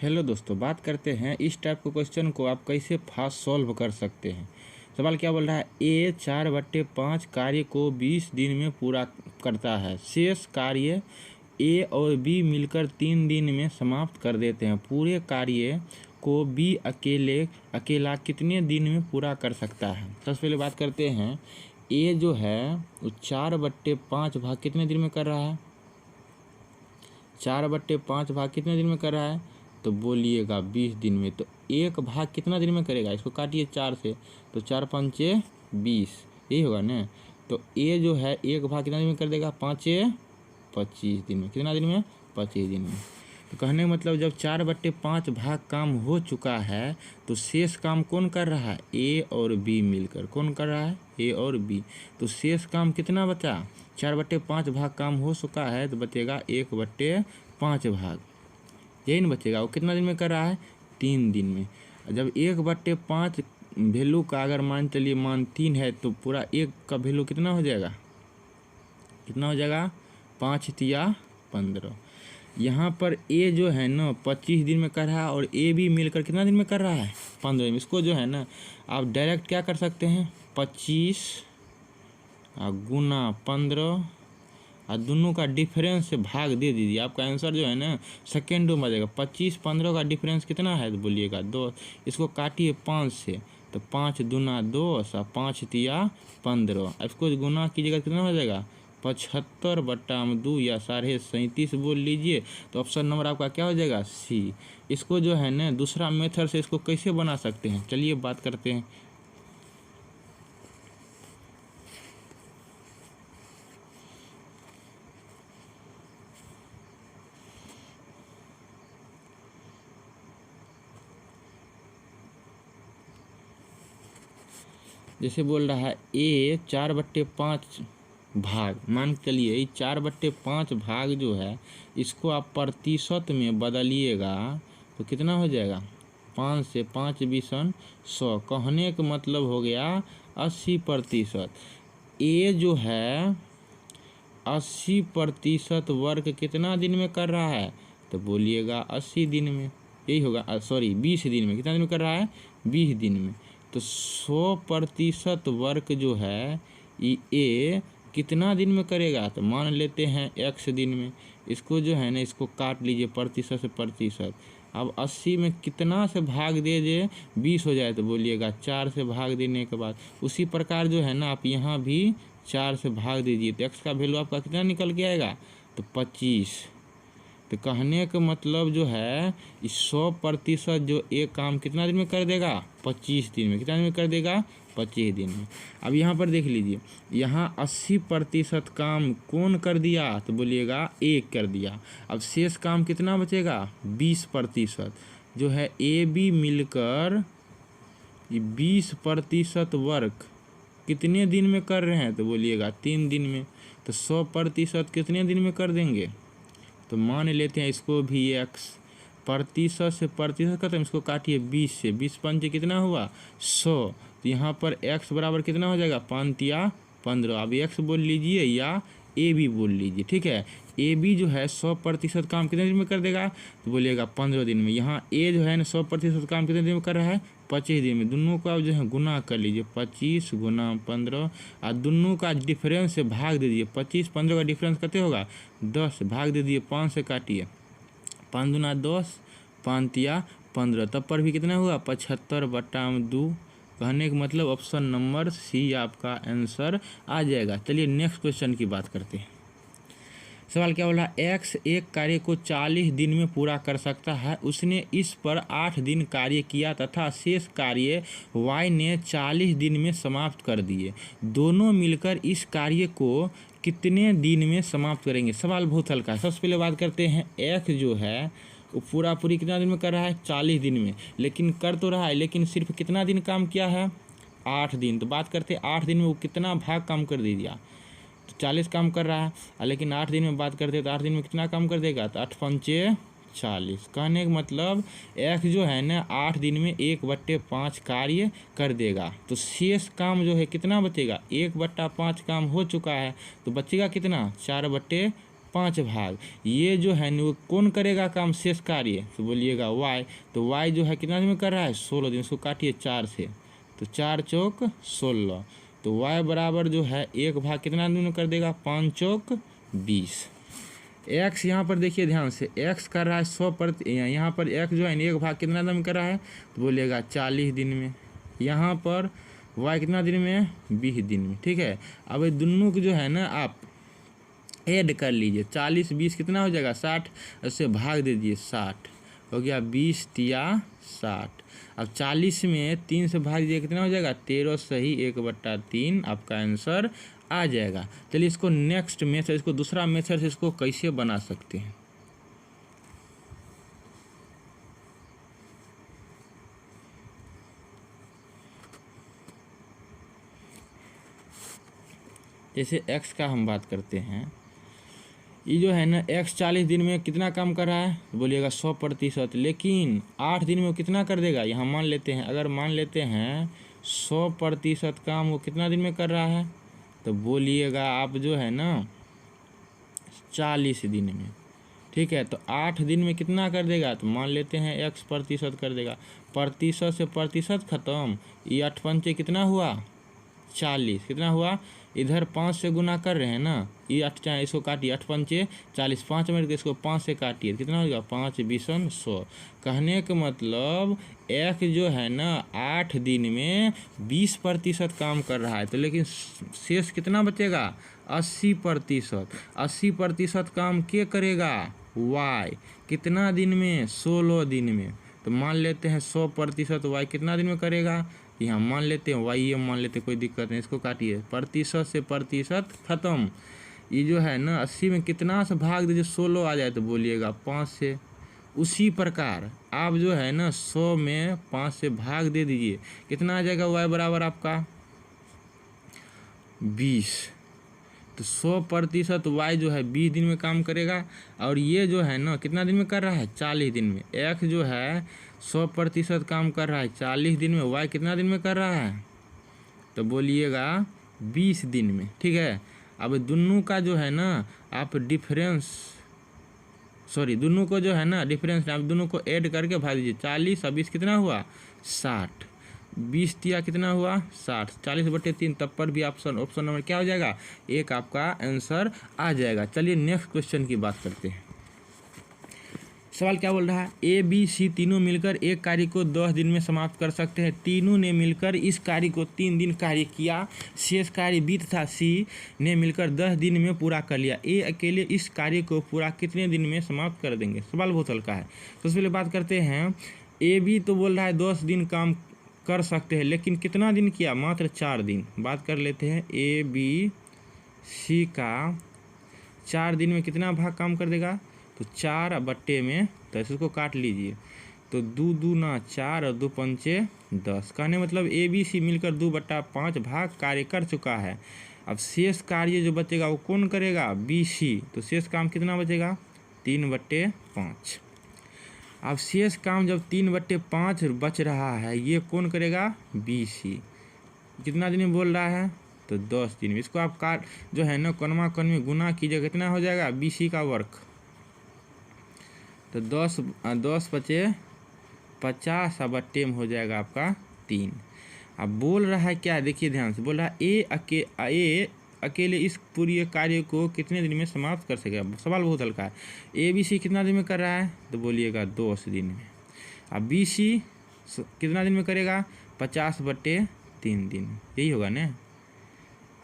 Hello दोस्तों, बात करते हैं इस टाइप के क्वेश्चन को आप कैसे फास्ट सॉल्व कर सकते हैं। सवाल क्या बोल रहा है, ए 4/5 कार्य को 20 दिन में पूरा करता है। शेष कार्य ए और बी मिलकर 3 दिन में समाप्त कर देते हैं। पूरे कार्य को बी अकेला कितने दिन में पूरा कर सकता है। सबसे पहले बात करते हैं, ए जो है वो 4/5 भाग कितने दिन में कर रहा है। 4/5 भाग कितने दिन में कर रहा है, तो बोलिएगा 20 दिन में। तो एक भाग कितना दिन में करेगा, इसको काटिए 4 से, तो 4 पंचे 20, यही होगा ना। तो ए जो है एक भाग कितना दिन में कर देगा, 5 25 दिन में। कितना दिन में, 25 दिन में। तो कहने का मतलब जब 4/5 भाग काम हो चुका है तो शेष काम कौन कर रहा है, ए और बी मिलकर। कौन कर रहा है, ए और बी। तो शेष काम कितना बचा, 4/5 भाग काम हो चुका है तो बचेगा 1/5 भाग, यही ना बचेगा। वो कितना दिन में कर रहा है, 3 दिन में। जब 1/5 वैल्यू का अगर मान चलिए मान 3 है तो पूरा 1 का वैल्यू कितना हो जाएगा, कितना हो जाएगा, 5 तिया 15। यहाँ पर ए जो है ना 25 दिन में कर रहा है और ए भी मिलकर कितना दिन में कर रहा है, 15 दिन में। इसको जो है ना आप डायरेक्ट क्या कर सकते हैं, 25 गुना 15 और दोनों का डिफरेंस से भाग दे दीजिए। आपका आंसर जो है ना सेकेंडों में आ जाएगा। 25 15 का डिफरेंस कितना है, तो बोलिएगा 2। इसको काटिए 5 से, तो 5 दूना 10 और 5 तिया 15। इसको गुना कीजिएगा कितना हो जाएगा, 75/2 या 37.5 बोल लीजिए। तो ऑप्शन नंबर आपका क्या हो जाएगा, सी। इसको जो है ना दूसरा मेथड से इसको कैसे बना सकते हैं, चलिए बात करते हैं। जैसे बोल रहा है ए 4/5 भाग, मान के चलिए ये 4/5 भाग जो है इसको आप प्रतिशत में बदलिएगा तो कितना हो जाएगा, 5 से 5 बीसन 100। कहने का मतलब हो गया 80%। ए जो है 80% वर्क कितना दिन में कर रहा है, तो बोलिएगा 80 दिन में, यही होगा। सॉरी 20 दिन में। कितना दिन में कर रहा है, 20 दिन में। तो 100% वर्क जो है ए कितना दिन में करेगा, तो मान लेते हैं x दिन में। इसको जो है ना इसको काट लीजिए प्रतिशत से प्रतिशत। अब 80 में कितना से भाग दे 20 हो जाए, तो बोलिएगा 4 से भाग देने के बाद। उसी प्रकार जो है ना आप यहाँ भी 4 से भाग दीजिए तो x का वैल्यू आपका कितना निकल के आएगा, तो 25। तो कहने का मतलब जो है इस 100% जो एक काम कितना दिन में कर देगा, 25 दिन में। कितना दिन में कर देगा, 25 दिन में। अब यहाँ पर देख लीजिए, यहाँ 80% काम कौन कर दिया, तो बोलिएगा एक कर दिया। अब शेष काम कितना बचेगा, 20% जो है ए बी मिलकर 20% वर्क कितने दिन में कर रहे हैं, तो बोलिएगा 3 दिन में। तो 100% कितने दिन में कर देंगे, तो मान लेते हैं इसको भी x। प्रतिशत से प्रतिशत खत्म, इसको काटिए 20 से, 20 पंचे कितना हुआ, 100। तो यहाँ पर x बराबर कितना हो जाएगा, 5 तिया 15। अब x बोल लीजिए या ए बी बोल लीजिए, ठीक है। ए बी जो है 100% काम कितने दिन में कर देगा, तो बोलिएगा 15 दिन में। यहाँ ए जो है ना 100% काम कितने दिन में कर रहा है, 25 दिन में। दोनों को आप जो है गुना कर लीजिए, 25 गुना 15 और दोनों का डिफरेंस से भाग दे दीजिए। 25 15 का डिफरेंस कितने होगा, 10। भाग दे दिए 5 से, काटिए 5 दूना 10, 5 तिया 15। तब पर भी कितना हुआ, 75/2। कहने का मतलब ऑप्शन नंबर सी आपका आंसर आ जाएगा। चलिए नेक्स्ट क्वेश्चन की बात करते हैं। सवाल क्या बोला, एक्स एक कार्य को 40 दिन में पूरा कर सकता है। उसने इस पर 8 दिन कार्य किया तथा शेष कार्य वाई ने 40 दिन में समाप्त कर दिए। दोनों मिलकर इस कार्य को कितने दिन में समाप्त करेंगे। सवाल बहुत हल्का है। सबसे पहले बात करते हैं, एक्स जो है वो पूरी कितना दिन में कर रहा है, 40 दिन में। लेकिन कर तो रहा है, लेकिन सिर्फ कितना दिन काम किया है, 8 दिन। तो बात करते हैं 8 दिन में वो कितना भाग काम कर दिया, तो 40 काम कर रहा है। लेकिन 8 दिन में बात करते हैं तो 8 दिन में कितना काम कर देगा, तो 8 पंचे 40। कहने का मतलब x जो है ना 8 दिन में 1/5 कार्य कर देगा। तो शेष काम जो है कितना बचेगा, 1/5 काम हो चुका है तो बचेगा कितना, 4/5। 5 भाग। ये जो है वो कौन करेगा काम, शेष कार्य, तो बोलिएगा y। तो y जो है कितना दिन में कर रहा है, 16 दिन। इसको काटिए 4 से, तो 4 चौक 16। तो y बराबर जो है 1 भाग कितना दिन में कर देगा, 5 चौक 20। x यहाँ पर देखिए ध्यान से, x कर रहा है 100 प्रति, यहाँ पर x जो है 1 भाग कितना दिन में कर रहा है, तो बोलिएगा 40 दिन में। यहाँ पर y कितना दिन में, 20 दिन में। ठीक है, अब ये दोनों को जो है ना आप ऐड कर लीजिए। 40 20 कितना हो जाएगा, 60। उससे भाग दे दीजिए, 60 हो गया, 20 तिया 60। अब 40 में 3 से भाग दीजिए, कितना हो जाएगा, 13 सही 1/3 आपका आंसर आ जाएगा। चलिए इसको नेक्स्ट मेथड, इसको दूसरा मेथड से इसको कैसे बना सकते हैं। जैसे x का हम बात करते हैं, ये जो है ना x 40 दिन में कितना काम कर रहा है, बोलिएगा 100%। लेकिन 8 दिन में वो कितना कर देगा, यहाँ मान लेते हैं, अगर मान लेते हैं 100% काम वो कितना दिन में कर रहा है, तो बोलिएगा आप जो है ना 40 दिन में। ठीक है, तो 8 दिन में कितना कर देगा, तो मान लेते हैं x% कर देगा। प्रतिशत से प्रतिशत खत्म, ये 8 पंचे कितना हुआ, 40। कितना हुआ, इधर 5 से गुना कर रहे हैं ना, ये 8 चाहे इसको काटिए, 8 पंचे 40, 5 मिनट इसको 5 से काटिए, कितना होगा, 5 20 100। कहने का मतलब एक जो है ना 8 दिन में 20% काम कर रहा है, तो लेकिन शेष कितना बचेगा, 80%। 80% काम के करेगा, y। कितना दिन में, 16 दिन में। तो मान लेते हैं 100% y कितना दिन में करेगा, यहाँ मान लेते हैं y मान लेते हैं, कोई दिक्कत नहीं, इसको काटिए। प्रतिशत से प्रतिशत खत्म, ये जो है ना 80 में कितना से भाग दीजिए, 16 आ जाए, तो बोलिएगा 5 से। उसी प्रकार आप जो है ना 100 में 5 से भाग दे दीजिए, कितना आ जाएगा, y बराबर आपका 20। तो 100% y जो है 20 दिन में काम करेगा, और ये जो है ना कितना दिन में कर रहा है, 40 दिन में। x जो है 100% काम कर रहा है 40 दिन में, y कितना दिन में कर रहा है, तो बोलिएगा 20 दिन में। ठीक है, अब दोनों का जो है ना आप डिफरेंस, सॉरी दोनों को जो है ना डिफरेंस आप दोनों को ऐड करके भाग दीजिए। 40 और 20 कितना हुआ, 60। 20 तिया कितना हुआ, 60। 40/3, तब पर भी ऑप्शन नंबर क्या हो जाएगा, 1 आपका आंसर आ जाएगा। चलिए नेक्स्ट क्वेश्चन की बात करते हैं। सवाल क्या बोल रहा है, ए बी सी तीनों मिलकर एक कार्य को 10 दिन में समाप्त कर सकते हैं। तीनों ने मिलकर इस कार्य को 3 दिन कार्य किया, शेष कार्य बी तथा सी ने मिलकर 10 दिन में पूरा कर लिया। ए अकेले इस कार्य को पूरा कितने दिन में समाप्त कर देंगे। सवाल बहुत हल्का है। तो सबसे पहले बात करते हैं, ए बी तो बोल रहा है 10 दिन काम कर सकते हैं, लेकिन कितना दिन किया, मात्र 4 दिन। बात कर लेते हैं, ए बी सी का 4 दिन में कितना भाग काम कर देगा, तो 4 बट्टे में 10, इसको काट लीजिए, तो 2 दूना 4 और 2 पंचे 10। कहने मतलब ए बी सी मिलकर 2/5 भाग कार्य कर चुका है। अब शेष कार्य जो बचेगा वो कौन करेगा, बी सी। तो शेष काम कितना बचेगा, 3/5। अब शेष काम जब 3/5 बच रहा है, ये कौन करेगा, बी सी। कितना दिन में बोल रहा है, तो 10 दिन में। इसको आप काट जो है ना कौनमा कौन में गुना कीजिएगा, कितना हो जाएगा, बी सी का वर्क। तो 10 बचे 50 बट्टे में हो जाएगा आपका 3। अब बोल रहा है क्या, देखिए ध्यान से, बोल रहा है ए अकेले इस पूरे कार्य को कितने दिन में समाप्त कर सकेगा। सवाल बहुत हल्का है। ए बी सी कितना दिन में कर रहा है, तो बोलिएगा 10 दिन में। अब बी सी कितना दिन में करेगा, 50/3 दिन, यही होगा ना।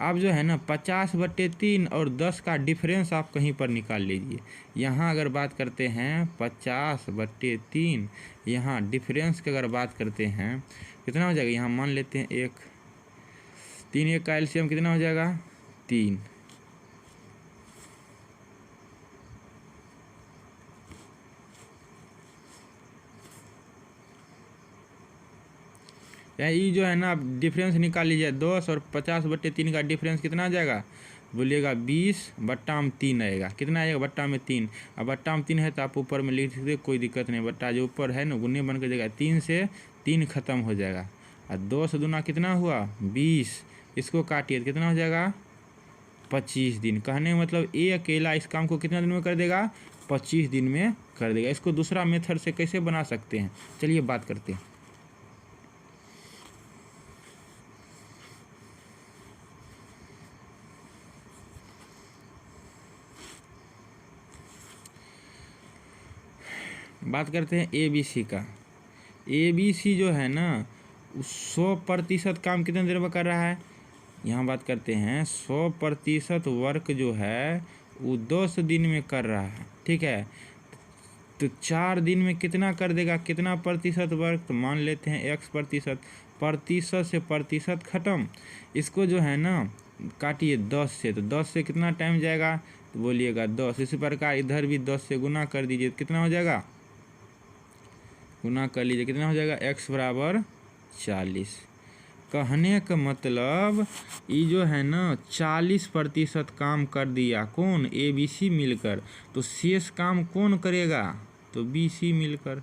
आप जो है ना 50/3 और 10 का डिफरेंस आप कहीं पर निकाल लीजिए। यहाँ अगर बात करते हैं 50/3, यहाँ डिफरेंस की अगर बात करते हैं कितना हो जाएगा, यहाँ मान लेते हैं 1, 3 1 का एलसीएम कितना हो जाएगा, 3। ये जो है ना आप डिफरेंस निकाल लीजिए, 10 और 50/3 का डिफरेंस कितना आ जाएगा, बोलिएगा 20/3 आएगा। कितना आएगा, बट्टा में 3। अब बट्टा में 3 है तो आप ऊपर में लिख सकते, कोई दिक्कत नहीं। बट्टा जो ऊपर है ना गुने बन कर जाएगा, 3 से 3 खत्म हो जाएगा। और 2 से दूना कितना हुआ, 20। इसको काटिए तो कितना हो जाएगा, 25 दिन। कहने का मतलब ए अकेला इस काम को कितना दिन में कर देगा? 25 दिन में कर देगा। इसको दूसरा मेथड से कैसे बना सकते हैं, चलिए बात करते हैं। बात करते हैं ABC का। ABC जो है ना 100% काम कितने देर में कर रहा है? यहाँ बात करते हैं 100% वर्क जो है वो 10 दिन में कर रहा है, ठीक है। तो 4 दिन में कितना कर देगा, कितना प्रतिशत वर्क? तो मान लेते हैं x प्रतिशत। प्रतिशत से प्रतिशत खत्म। इसको जो है ना काटिए 10 से, तो 10 से कितना टाइम जाएगा? तो बोलिएगा 10। इसी प्रकार इधर भी 10 से गुना कर दीजिए, कितना हो जाएगा? गुना कर लीजिए, कितना हो जाएगा? x बराबर 40। कहने का मतलब ये जो है ना 40% काम कर दिया कौन? ABC मिलकर। तो शेष काम कौन करेगा? तो BC मिलकर।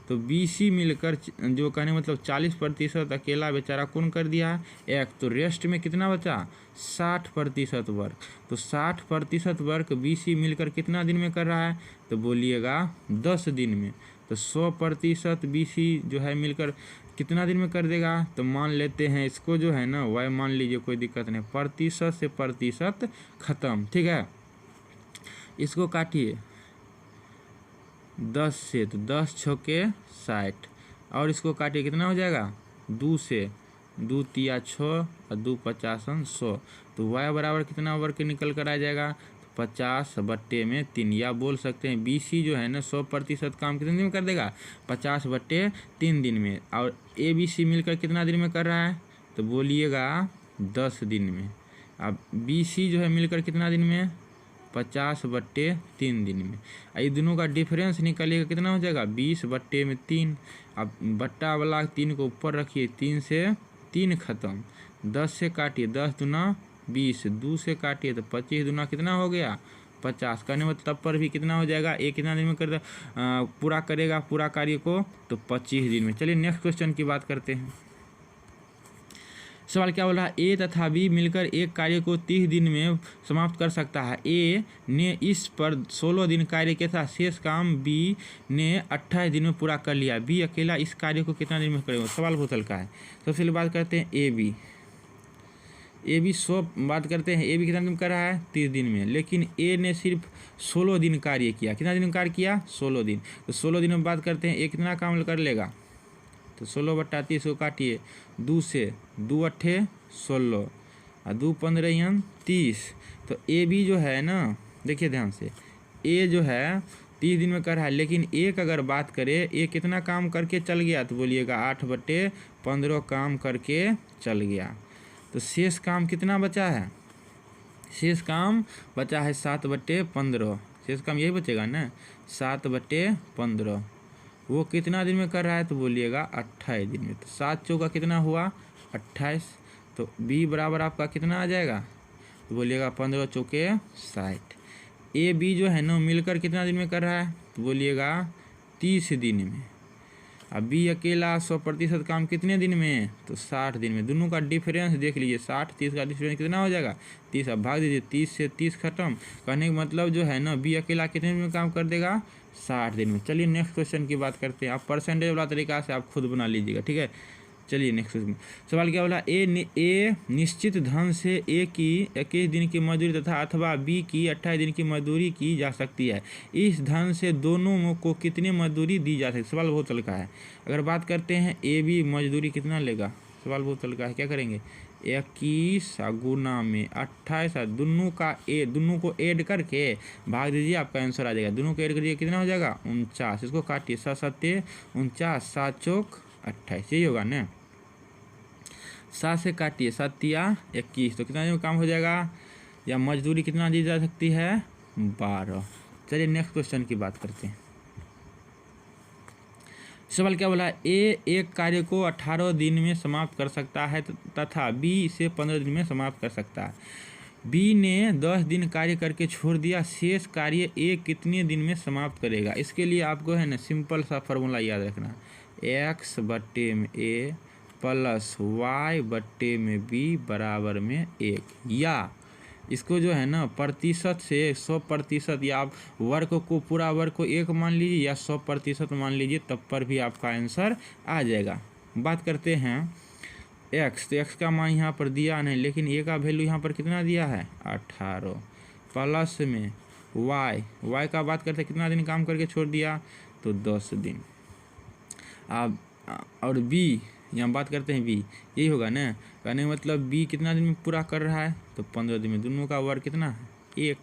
तो BC मिलकर जो कहने मतलब 40% अकेला बेचारा कौन कर दिया? एक। तो रेस्ट में कितना बचा? 60% वर्क। तो 60% वर्क BC मिलकर कितना दिन में कर रहा है? तो बोलिएगा 10 दिन में। तो 100% BC जो है मिलकर कितना दिन में कर देगा? तो मान लेते हैं इसको जो है ना y मान लीजिए, कोई दिक्कत नहीं। प्रतिशत से प्रतिशत खत्म, ठीक है। इसको काटिए 10 से, तो 10 छके 60। और इसको काटिए, कितना हो जाएगा? 2 से, 2 तिया 6 और 2 50 100। तो y बराबर कितना वर्क निकल कर आ जाएगा? 50/3। या बोल सकते हैं BC जो है ना 100% काम कितने दिन में कर देगा? 50/3 दिन में। और ABC मिलकर कितना दिन में कर रहा है? तो बोलिएगा 10 दिन में। अब BC जो है मिलकर कितना दिन में? 50/3 दिन में। ये दोनों का डिफरेंस निकलेगा, कितना हो जाएगा? 20/3। अब बट्टा वाला 3 को ऊपर रखिए, 3 से 3 खत्म। 10 से काटिए, 10 दूना 20, 2 से काटिए तो 25 दूना कितना हो गया? 50। करने में तब पर भी कितना हो जाएगा? एक कितना दिन में कर पूरा करेगा पूरा कार्य को? तो 25 दिन में। चलिए नेक्स्ट क्वेश्चन की बात करते हैं। सवाल क्या बोला? A तथा B मिलकर एक कार्य को 30 दिन में समाप्त कर सकता है। A ने इस पर 16 दिन कार्य किया था, शेष काम B ने 28 दिन में पूरा कर लिया। B अकेला इस कार्य को कितना दिन में करेगा? सवाल बहुत हल्का है। सबसे पहले बात करते हैं AB 100 बात करते हैं। AB कितना दिन में कर रहा है? 30 दिन में। लेकिन A ने सिर्फ 16 दिन कार्य किया। कितना दिन कार्य किया? 16 दिन। तो 16 दिन में बात करते हैं A कितना काम कर लेगा? तो 16/30 को काटिए, 2 से, 2 अट्ठे 16 और 2 15 30। तो AB जो है ना, देखिए ध्यान से, A जो है 30 दिन में कर रहा है। लेकिन एक अगर बात करें A कितना काम करके चल गया? तो बोलिएगा 8/15 काम करके चल गया। तो शेष काम कितना बचा है? शेष काम बचा है 7/15। शेष काम यही बचेगा ना, 7/15। वो कितना दिन में कर रहा है? तो बोलिएगा 28 दिन में। तो 7 चौका कितना हुआ? 28। तो B बराबर आपका कितना आ जाएगा? तो बोलिएगा 15 चौके 60। AB जो है ना मिलकर कितना दिन में कर रहा है? तो बोलिएगा 30 दिन में। अब B अकेला 100% काम कितने दिन में? तो 60 दिन में। दोनों का डिफरेंस देख लीजिए, 60 30 का डिफरेंस कितना हो जाएगा? 30। अब भाग दीजिए, 30 से 30 खत्म। कहने का मतलब जो है ना B अकेला कितने दिन में काम कर देगा? 60 दिन में। चलिए नेक्स्ट क्वेश्चन की बात करते हैं। आप परसेंटेज वाला तरीका से आप खुद बना लीजिएगा, ठीक है। चलिए नेक्स्ट क्वेश्चन। सवाल क्या बोला? A निश्चित धन से A की 21 दिन की मजदूरी तथा अथवा B की 28 दिन की मजदूरी की जा सकती है। इस धन से दोनों को कितनी मजदूरी दी जा सकती है? सवाल बहुत हल्का है। अगर बात करते हैं AB मजदूरी कितना लेगा? सवाल बहुत हल्का है। क्या करेंगे? 21 गुना में 28 और दोनों को ऐड करके भाग दीजिए, आपका आंसर आ जाएगा। दोनों को ऐड करिए, कितना हो जाएगा? 49। इसको काटिए, 7 7 49, 7 चौक 28, यही होगा ना। 7 से काटिए, 7 तिया 21। तो कितना दिन में काम हो जाएगा? या मजदूरी कितना दी जा सकती है? 12। चलिए नेक्स्ट क्वेश्चन की बात करते हैं। सवाल क्या बोला? A एक कार्य को 18 दिन में समाप्त कर सकता है तथा B इसे 15 दिन में समाप्त कर सकता है। B ने 10 दिन कार्य करके छोड़ दिया, शेष कार्य A कितने दिन में समाप्त करेगा? इसके लिए आपको है ना सिंपल सा फार्मूला याद रखना, x/A प्लस y/B बराबर में 1। या इसको जो है ना प्रतिशत से 100% या आप वर्ग को पूरा वर्ग को 1 मान लीजिए या 100% मान लीजिए, तब पर भी आपका आंसर आ जाएगा। बात करते हैं x, तो x का मान यहाँ पर दिया नहीं, लेकिन a का वैल्यू यहाँ पर कितना दिया है 18, प्लस में y का बात करते हैं कितना दिन काम करके छोड़ दिया, तो 10 दिन। अब और b, यहाँ बात करते हैं b, यही होगा ना, कहने का मतलब b कितना दिन में पूरा कर रहा है, तो 15 दिन में। दोनों का वर्ग कितना है 1।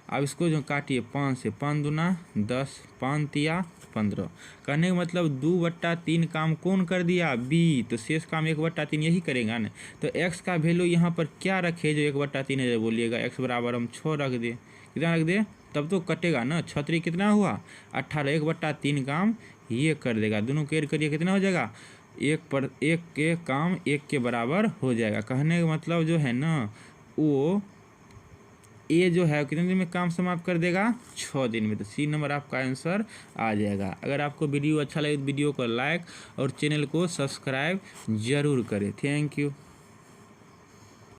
अब इसको जो काटिए 5 से, 5 दूना 10, 5 तिया 15, कहने का मतलब 2/3 काम कौन कर दिया b, तो शेष काम 1/3 यही करेगा ना। तो x का वैल्यू यहाँ पर क्या रखे जो 1/3 है, बोलिएगा x बराबर हम 6 रख दे, कितना रख दे, तब तो कटेगा ना। 6 कितना हुआ 18, 1/3 काम ये कर देगा। दोनों को ऐड करिए कितना हो जाएगा, 1 के काम 1 के बराबर हो जाएगा। कहने का मतलब जो है ना वो ए जो है कितने दिन में काम समाप्त कर देगा 6 दिन में। तो सी नंबर आपका आंसर आ जाएगा। अगर आपको वीडियो अच्छा लगे तो वीडियो को लाइक और चैनल को सब्सक्राइब जरूर करें। Thank you.